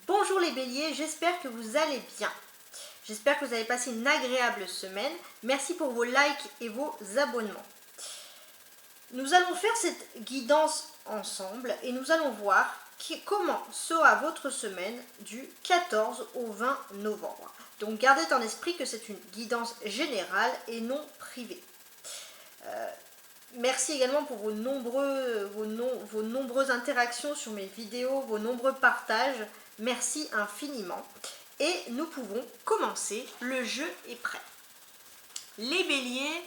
Bonjour les béliers, j'espère que vous allez bien. J'espère que vous avez passé une agréable semaine. Merci pour vos likes et vos abonnements. Nous allons faire cette guidance ensemble et nous allons voir comment sera votre semaine du 14 au 20 novembre. Donc gardez en esprit que c'est une guidance générale et non privée. Merci également pour vos nombreuses interactions sur mes vidéos, vos nombreux partages. Merci infiniment. Et nous pouvons commencer. Le jeu est prêt. Les béliers,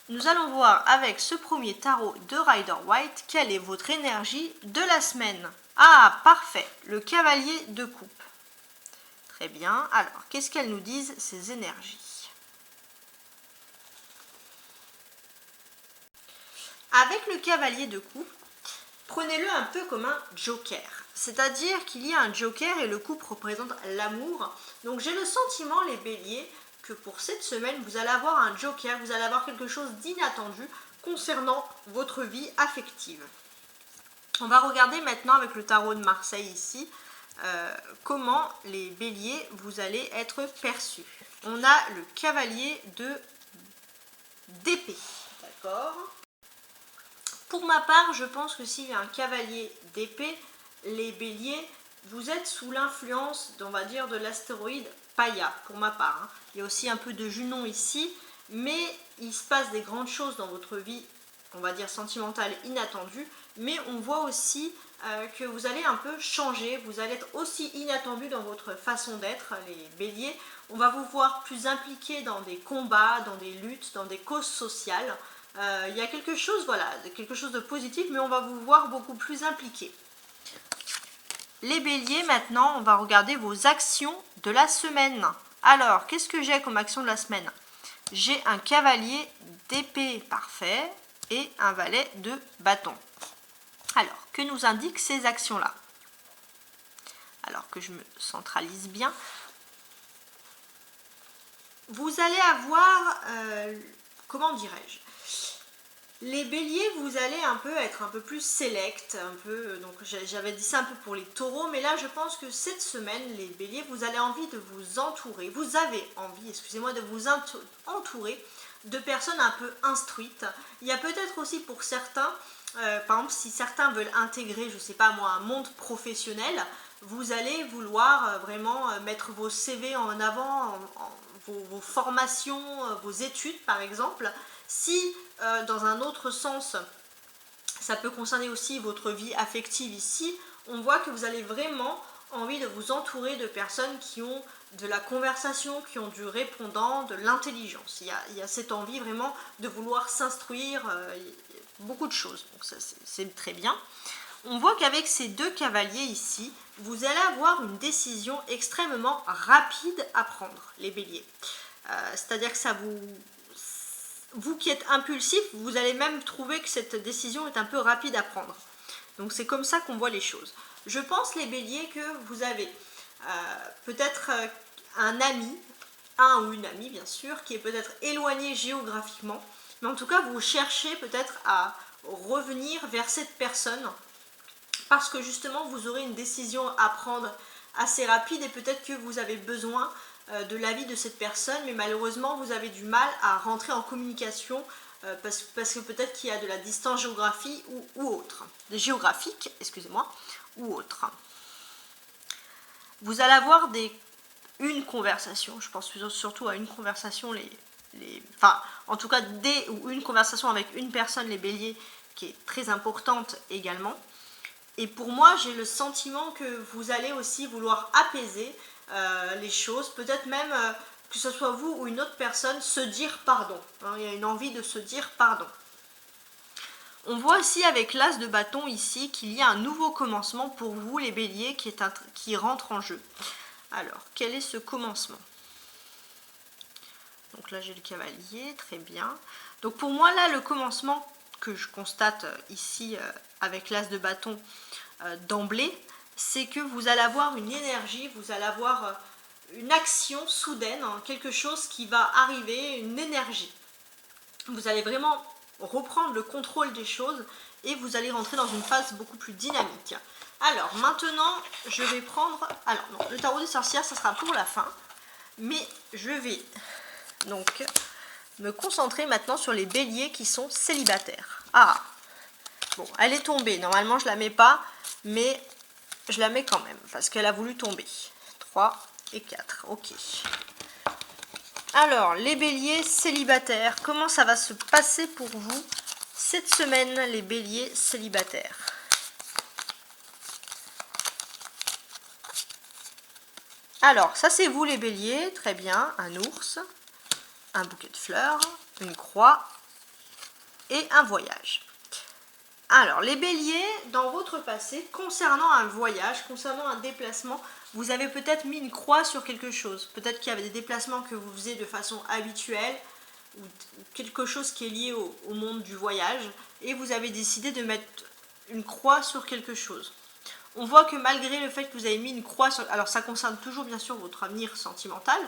nous allons voir avec ce premier tarot de Rider-Waite quelle est votre énergie de la semaine. Ah, parfait. Le cavalier de coupe. Très bien. Alors, qu'est-ce qu'elles nous disent, ces énergies ? Avec le cavalier de coupe, prenez-le un peu comme un joker. C'est-à-dire qu'il y a un joker et le couple représente l'amour. Donc j'ai le sentiment, les béliers, que pour cette semaine, vous allez avoir un joker, vous allez avoir quelque chose d'inattendu concernant votre vie affective. On va regarder maintenant avec le tarot de Marseille ici, comment les béliers, vous allez être perçus. On a le cavalier d'épée, d'accord ? Pour ma part, je pense que s'il y a un cavalier d'épée, les béliers, vous êtes sous l'influence, on va dire, de l'astéroïde Païa, pour ma part. Hein. Il y a aussi un peu de Junon ici, mais il se passe des grandes choses dans votre vie, on va dire sentimentale, inattendue, mais on voit aussi que vous allez un peu changer, vous allez être aussi inattendu dans votre façon d'être, les béliers. On va vous voir plus impliqués dans des combats, dans des luttes, dans des causes sociales. Il y a quelque chose, voilà, quelque chose de positif, mais on va vous voir beaucoup plus impliqués. Les béliers, maintenant, on va regarder vos actions de la semaine. Alors, qu'est-ce que j'ai comme action de la semaine? J'ai un cavalier d'épée, parfait, et un valet de bâton. Alors, que nous indiquent ces actions-là? Alors que je me centralise bien. Vous allez avoir, comment dirais-je? Les béliers, vous allez être un peu plus select, donc j'avais dit ça un peu pour les taureaux, mais là je pense que cette semaine, les béliers, vous avez envie, de vous entourer de personnes un peu instruites. Il y a peut-être aussi pour certains, par exemple si certains veulent intégrer, je sais pas moi, un monde professionnel, vous allez vouloir vraiment mettre vos CV en avant, vos formations, vos études par exemple. Si dans un autre sens, ça peut concerner aussi votre vie affective ici, on voit que vous avez vraiment envie de vous entourer de personnes qui ont de la conversation, qui ont du répondant, de l'intelligence. Il y a cette envie vraiment de vouloir s'instruire, beaucoup de choses, donc ça c'est très bien. On voit qu'avec ces deux cavaliers ici, vous allez avoir une décision extrêmement rapide à prendre, les béliers. C'est-à-dire que ça vous qui êtes impulsif, vous allez même trouver que cette décision est un peu rapide à prendre. Donc c'est comme ça qu'on voit les choses. Je pense, les béliers, que vous avez peut-être un ami, un ou une amie bien sûr, qui est peut-être éloigné géographiquement, mais en tout cas vous cherchez peut-être à revenir vers cette personne, parce que justement vous aurez une décision à prendre assez rapide et peut-être que vous avez besoin de l'avis de cette personne, mais malheureusement vous avez du mal à rentrer en communication parce que peut-être qu'il y a de la distance géographique ou autre. Géographique, excusez-moi, ou autre. Vous allez avoir une conversation, je pense surtout à une conversation, enfin en tout cas une conversation avec une personne, les béliers, qui est très importante également. Et pour moi, j'ai le sentiment que vous allez aussi vouloir apaiser les choses, peut-être même que ce soit vous ou une autre personne, se dire pardon. Hein, il y a une envie de se dire pardon. On voit aussi avec l'as de bâton ici qu'il y a un nouveau commencement pour vous, les béliers, qui rentre en jeu. Alors, quel est ce commencement? Donc là, j'ai le cavalier, très bien. Donc pour moi, là, le commencement que je constate ici avec l'as de bâton d'emblée, c'est que vous allez avoir une énergie, vous allez avoir une action soudaine, hein, quelque chose qui va arriver, une énergie. Vous allez vraiment reprendre le contrôle des choses et vous allez rentrer dans une phase beaucoup plus dynamique. Alors maintenant, je vais prendre... Alors non, le tarot des sorcières, ça sera pour la fin. Mais je vais donc me concentrer maintenant sur les béliers qui sont célibataires. Ah, bon, elle est tombée. Normalement, je la mets pas, mais je la mets quand même parce qu'elle a voulu tomber. 3 et 4, ok. Alors, les béliers célibataires, comment ça va se passer pour vous cette semaine, les béliers célibataires? Alors, ça c'est vous les béliers, très bien, un ours, un bouquet de fleurs, une croix et un voyage. Alors, les béliers, dans votre passé, concernant un voyage, concernant un déplacement, vous avez peut-être mis une croix sur quelque chose. Peut-être qu'il y avait des déplacements que vous faisiez de façon habituelle ou quelque chose qui est lié au monde du voyage et vous avez décidé de mettre une croix sur quelque chose. On voit que malgré le fait que vous avez mis une croix sur... Alors ça concerne toujours bien sûr votre avenir sentimental,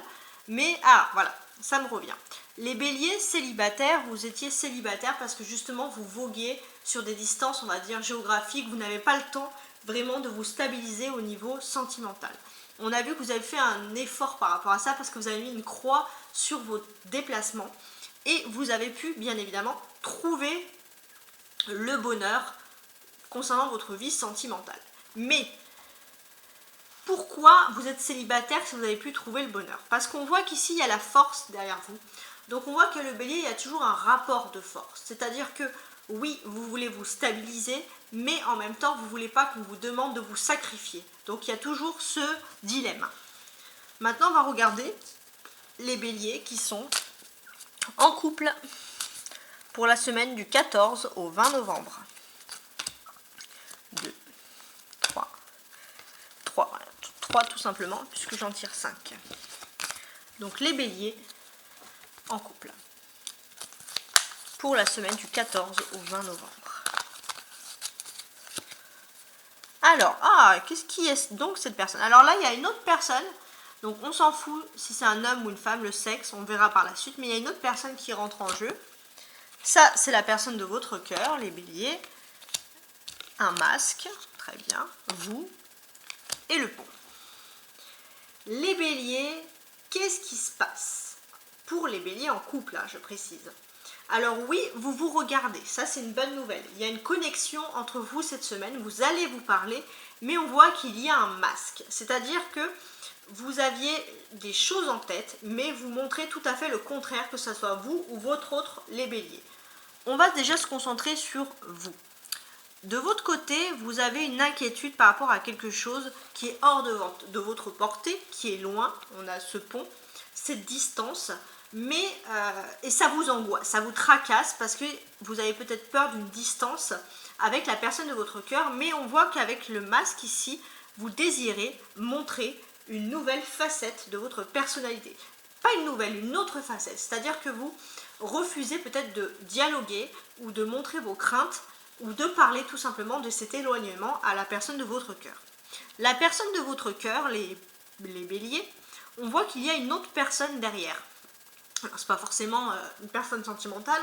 mais voilà, ça me revient. Les béliers célibataires, vous étiez célibataire parce que justement vous voguiez sur des distances, on va dire, géographiques, vous n'avez pas le temps vraiment de vous stabiliser au niveau sentimental. On a vu que vous avez fait un effort par rapport à ça parce que vous avez mis une croix sur vos déplacements et vous avez pu bien évidemment trouver le bonheur concernant votre vie sentimentale. Mais pourquoi vous êtes célibataire si vous avez pu trouver le bonheur? Parce qu'on voit qu'ici il y a la force derrière vous. Donc on voit que le bélier, il y a toujours un rapport de force. C'est-à-dire que oui, vous voulez vous stabiliser, mais en même temps, vous ne voulez pas qu'on vous demande de vous sacrifier. Donc il y a toujours ce dilemme. Maintenant, on va regarder les béliers qui sont en couple pour la semaine du 14 au 20 novembre. 2, 3, 3 tout simplement, puisque j'en tire 5. Donc les béliers en couple pour la semaine du 14 au 20 novembre. Alors, qu'est-ce qui est donc cette personne? Alors là, il y a une autre personne, donc on s'en fout si c'est un homme ou une femme, le sexe, on verra par la suite, mais il y a une autre personne qui rentre en jeu. Ça, c'est la personne de votre cœur, les béliers. Un masque, très bien, vous, et le pont. Les béliers, qu'est-ce qui se passe? Pour les béliers en couple, je précise. Alors oui, vous vous regardez, ça c'est une bonne nouvelle. Il y a une connexion entre vous cette semaine, vous allez vous parler, mais on voit qu'il y a un masque. C'est-à-dire que vous aviez des choses en tête, mais vous montrez tout à fait le contraire, que ce soit vous ou votre autre, les béliers. On va déjà se concentrer sur vous. De votre côté, vous avez une inquiétude par rapport à quelque chose qui est hors de votre portée, qui est loin. On a ce pont, cette distance, mais et ça vous angoisse, ça vous tracasse parce que vous avez peut-être peur d'une distance avec la personne de votre cœur, mais on voit qu'avec le masque ici, vous désirez montrer une nouvelle facette de votre personnalité. Pas une nouvelle, une autre facette, c'est-à-dire que vous refusez peut-être de dialoguer ou de montrer vos craintes ou de parler tout simplement de cet éloignement à la personne de votre cœur. La personne de votre cœur, les béliers, on voit qu'il y a une autre personne derrière. Alors, c'est pas forcément une personne sentimentale,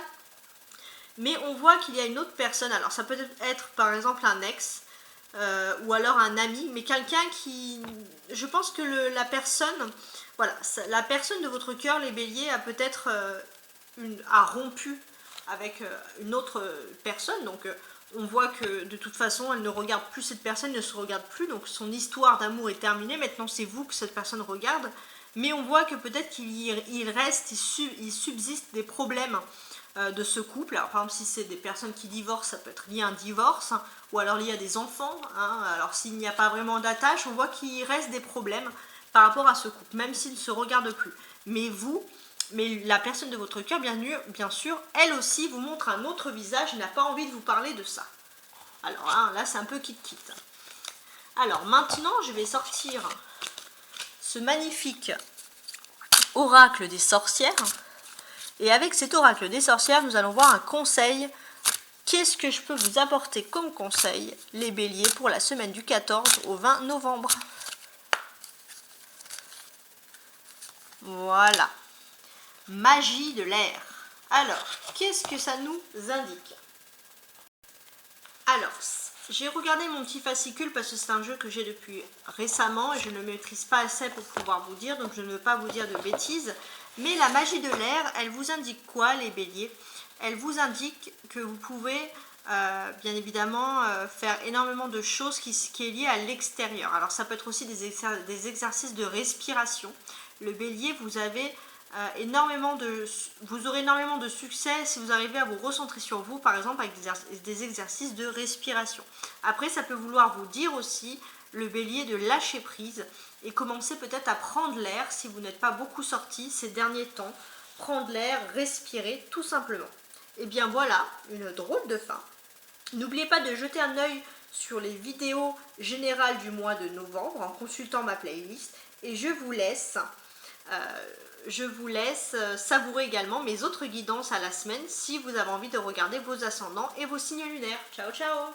mais on voit qu'il y a une autre personne. Alors ça peut être par exemple un ex, ou alors un ami, mais quelqu'un qui... Je pense que la personne... Voilà, la personne de votre cœur, les béliers, a peut-être a rompu avec une autre personne, donc on voit que de toute façon elle ne regarde plus cette personne, ne se regarde plus, donc son histoire d'amour est terminée, maintenant c'est vous que cette personne regarde, mais on voit que peut-être qu'il reste, il subsiste des problèmes de ce couple. Alors par exemple si c'est des personnes qui divorcent, ça peut être lié à un divorce, ou alors lié à des enfants, alors s'il n'y a pas vraiment d'attache, on voit qu'il reste des problèmes par rapport à ce couple, même s'ils ne se regardent plus. Mais la personne de votre cœur, bien sûr, elle aussi vous montre un autre visage et n'a pas envie de vous parler de ça. Alors là, c'est un peu kit-kit. Alors maintenant, je vais sortir ce magnifique oracle des sorcières. Et avec cet oracle des sorcières, nous allons voir un conseil. Qu'est-ce que je peux vous apporter comme conseil, les béliers, pour la semaine du 14 au 20 novembre? Voilà. Magie de l'air. Alors, qu'est-ce que ça nous indique? Alors, J'ai regardé mon petit fascicule parce que c'est un jeu que j'ai depuis récemment et je ne le maîtrise pas assez pour pouvoir vous dire, donc je ne veux pas vous dire de bêtises. Mais la magie de l'air, elle vous indique quoi, les béliers? Elle vous indique que vous pouvez bien évidemment faire énormément de choses qui est lié à l'extérieur. Alors ça peut être aussi des exercices de respiration. Le bélier, vous aurez énormément de succès si vous arrivez à vous recentrer sur vous, par exemple avec des exercices de respiration. Après, ça peut vouloir vous dire aussi, le bélier, de lâcher prise et commencer peut-être à prendre l'air si vous n'êtes pas beaucoup sorti ces derniers temps. Prendre l'air, respirer, tout simplement. Et bien voilà, une drôle de fin. N'oubliez pas de jeter un œil sur les vidéos générales du mois de novembre en consultant ma playlist. Et je vous laisse savourer également mes autres guidances à la semaine si vous avez envie de regarder vos ascendants et vos signes lunaires. Ciao ciao!